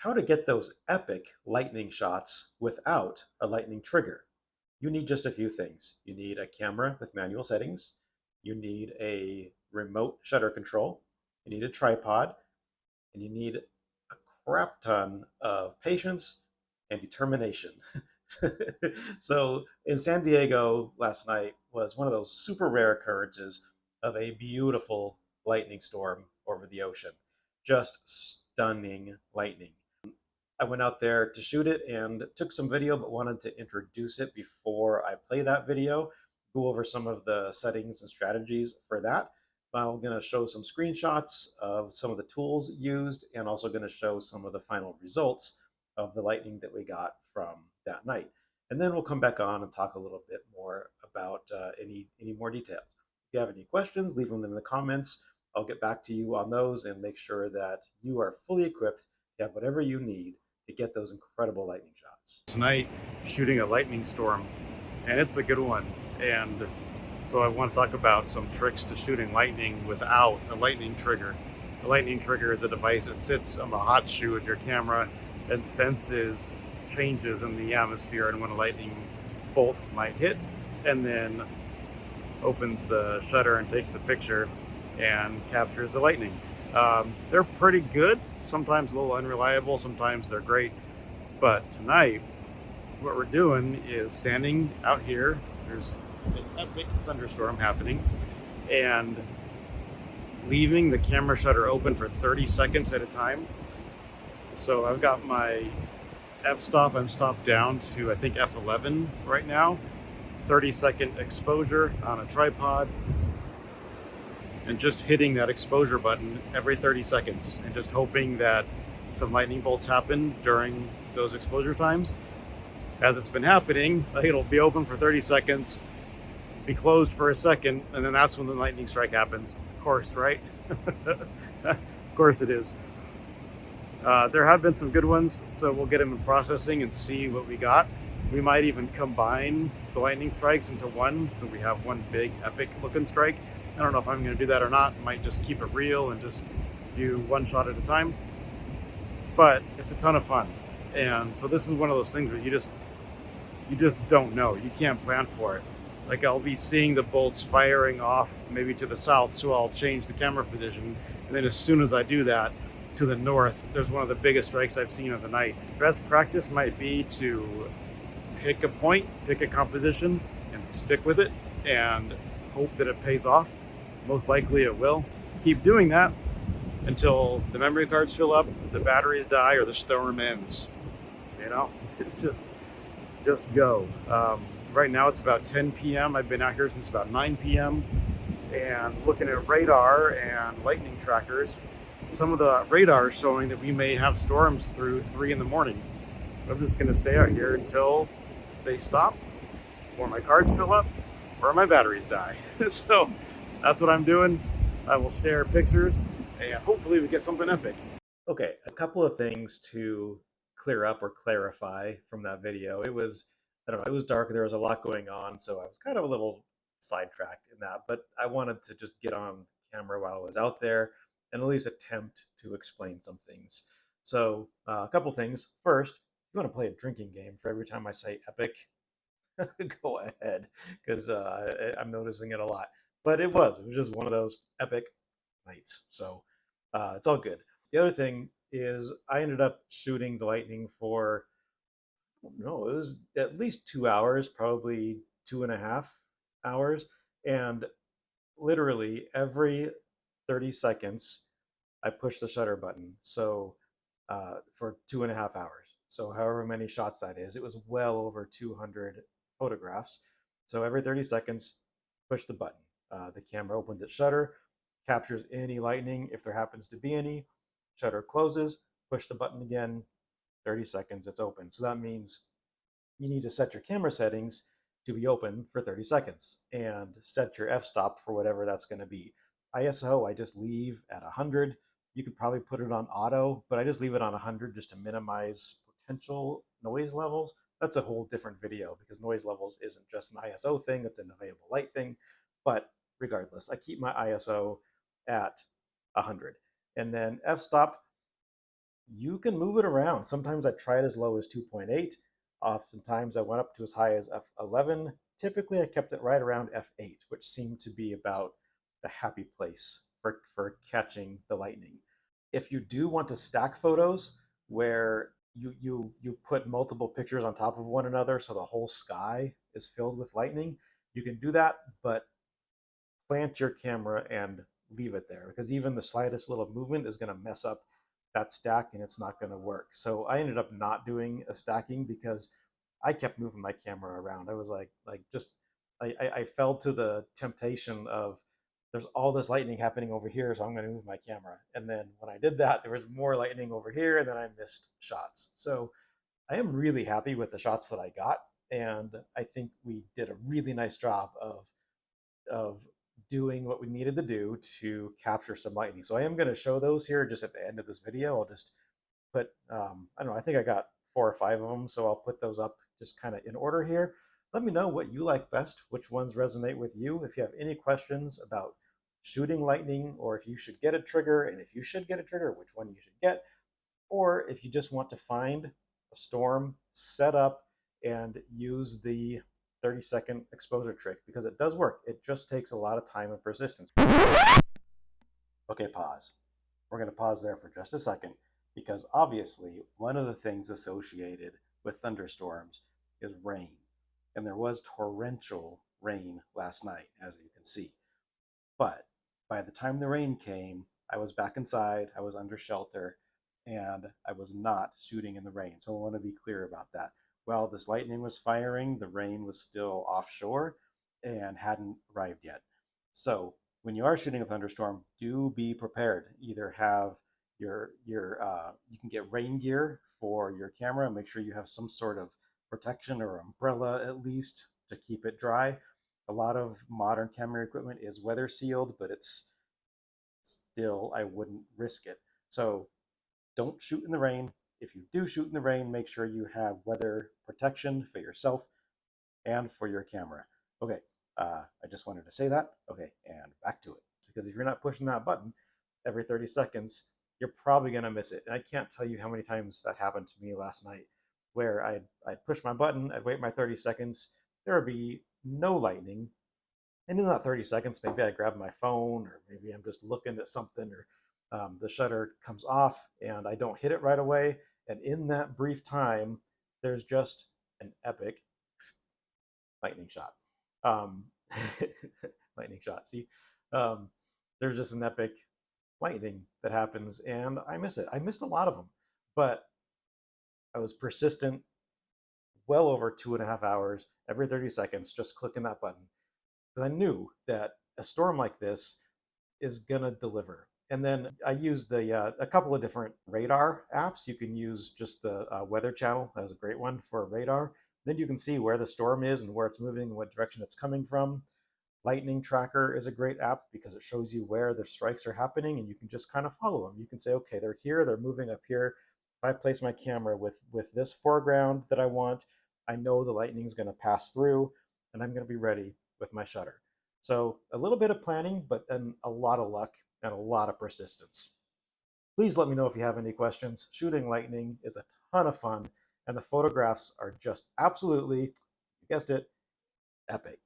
how to get those epic lightning shots without a lightning trigger. You need just a few things. You need a camera with manual settings. You need a remote shutter control. You need a tripod, and you need a crap ton of patience and determination. So in San Diego last night was one of those super rare occurrences of a beautiful lightning storm over the ocean. Just stunning lightning. I went out there to shoot it and took some video, but wanted to introduce it before I play that video, go over some of the settings and strategies for that. I'm going to show some screenshots of some of the tools used and also going to show some of the final results of the lightning that we got from that night. And then we'll come back on and talk a little bit more about any more details. If you have any questions, leave them in the comments. I'll get back to you on those and make sure that you are fully equipped. You have whatever you need to get those incredible lightning shots. Tonight shooting a lightning storm, and it's a good one. And so I want to talk about some tricks to shooting lightning without a lightning trigger. A lightning trigger is a device that sits on the hot shoe of your camera and senses changes in the atmosphere and when a lightning bolt might hit, and then opens the shutter and takes the picture and captures the lightning. They're pretty good, sometimes a little unreliable, sometimes they're great. But tonight, what we're doing is standing out here. There's an epic thunderstorm happening, and leaving the camera shutter open for 30 seconds at a time. So I've got my f-stop, I'm stopped down to I think F11 right now. 30-second exposure on a tripod, and just hitting that exposure button every 30 seconds and just hoping that some lightning bolts happen during those exposure times. As it's been happening, it'll be open for 30 seconds, be closed for a second, and then that's when the lightning strike happens. Of course, right? Of course it is. There have been some good ones, so we'll get them in processing and see what we got. We might even combine the lightning strikes into one, so we have one big epic looking strike. I don't know if I'm going to do that or not. Might just keep it real and just do one shot at a time. But it's a ton of fun. And so this is one of those things where you just don't know. You can't plan for it. Like, I'll be seeing the bolts firing off maybe to the south, so I'll change the camera position. And then as soon as I do that, to the north, there's one of the biggest strikes I've seen of the night. Best practice might be to pick a point, pick a composition, and stick with it and hope that it pays off. Most likely it will. Keep doing that until the memory cards fill up, the batteries die, or the storm ends. You know, it's just go. Right now it's about 10 p.m. I've been out here since about 9 p.m. and looking at radar and lightning trackers. Some of the radar is showing that we may have storms through 3 in the morning. I'm just going to stay out here until they stop, or my cards fill up, or my batteries die. So that's what I'm doing. I will share pictures, and hopefully we get something epic. Okay, a couple of things to clear up or clarify from that video. I don't know, it was dark, there was a lot going on, so I was kind of a little sidetracked in that, but I wanted to just get on camera while I was out there and at least attempt to explain some things. So, a couple things. First, if you want to play a drinking game for every time I say epic, go ahead, because I'm noticing it a lot. But it was just one of those epic nights. So it's all good. The other thing is I ended up shooting the lightning for, no, it was at least 2 hours, probably 2.5 hours. And literally every 30 seconds, I pushed the shutter button. So for 2.5 hours. So however many shots that is, it was well over 200 photographs. So every 30 seconds, push the button. The camera opens its shutter, captures any lightning if there happens to be any. Shutter closes, push the button again, 30 seconds, it's open. So that means you need to set your camera settings to be open for 30 seconds and set your f-stop for whatever that's going to be. ISO, I just leave at 100. You could probably put it on auto, but I just leave it on 100 just to minimize potential noise levels. That's a whole different video because noise levels isn't just an ISO thing, it's an available light thing. But regardless, I keep my ISO at 100. And then f-stop, you can move it around. Sometimes I tried as low as 2.8. Oftentimes I went up to as high as f11. Typically I kept it right around f8, which seemed to be about the happy place for catching the lightning. If you do want to stack photos where you put multiple pictures on top of one another so the whole sky is filled with lightning, you can do that, but plant your camera and leave it there, because even the slightest little movement is going to mess up that stack and it's not going to work. So I ended up not doing a stacking because I kept moving my camera around. I was just I fell to the temptation of there's all this lightning happening over here, so I'm going to move my camera. And then when I did that, there was more lightning over here, and then I missed shots. So I am really happy with the shots that I got, and I think we did a really nice job of doing what we needed to do to capture some lightning. So I am going to show those here just at the end of this video. I'll just put, I don't know, I think I got 4 or 5 of them, so I'll put those up just kind of in order here. Let me know what you like best, which ones resonate with you. If you have any questions about shooting lightning, or if you should get a trigger, and if you should get a trigger, which one you should get, or if you just want to find a storm, set up, and use the 30-second exposure trick, because it does work. It just takes a lot of time and persistence. Okay, pause. We're going to pause there for just a second, because obviously one of the things associated with thunderstorms is rain. And there was torrential rain last night, as you can see. But by the time the rain came, I was back inside, I was under shelter, and I was not shooting in the rain. So I want to be clear about that. While this lightning was firing, the rain was still offshore and hadn't arrived yet. So when you are shooting a thunderstorm, do be prepared. Either have you can get rain gear for your camera. Make sure you have some sort of protection or umbrella at least to keep it dry. A lot of modern camera equipment is weather sealed, but it's still, I wouldn't risk it. So don't shoot in the rain. If you do shoot in the rain, make sure you have weather protection for yourself and for your camera. Okay, I just wanted to say that. Okay, and back to it. Because if you're not pushing that button every 30 seconds, you're probably going to miss it. And I can't tell you how many times that happened to me last night, where I'd push my button, I'd wait my 30 seconds, there would be no lightning. And in that 30 seconds, maybe I grab my phone, or maybe I'm just looking at something, or the shutter comes off and I don't hit it right away. And in that brief time, there's just an epic lightning shot. Um, lightning shot, see? Um, there's just an epic lightning that happens, and I miss it. I missed a lot of them, but I was persistent well over 2.5 hours, every 30 seconds, just clicking that button. Because I knew that a storm like this is gonna deliver. And then I used a couple of different radar apps. You can use just the Weather Channel. That was a great one for radar. Then you can see where the storm is and where it's moving and what direction it's coming from. Lightning Tracker is a great app because it shows you where the strikes are happening, and you can just kind of follow them. You can say, okay, they're here, they're moving up here. If I place my camera with this foreground that I want, I know the lightning is going to pass through, and I'm going to be ready with my shutter. So a little bit of planning, but then a lot of luck and a lot of persistence. Please let me know if you have any questions. Shooting lightning is a ton of fun, and the photographs are just absolutely, you guessed it, epic.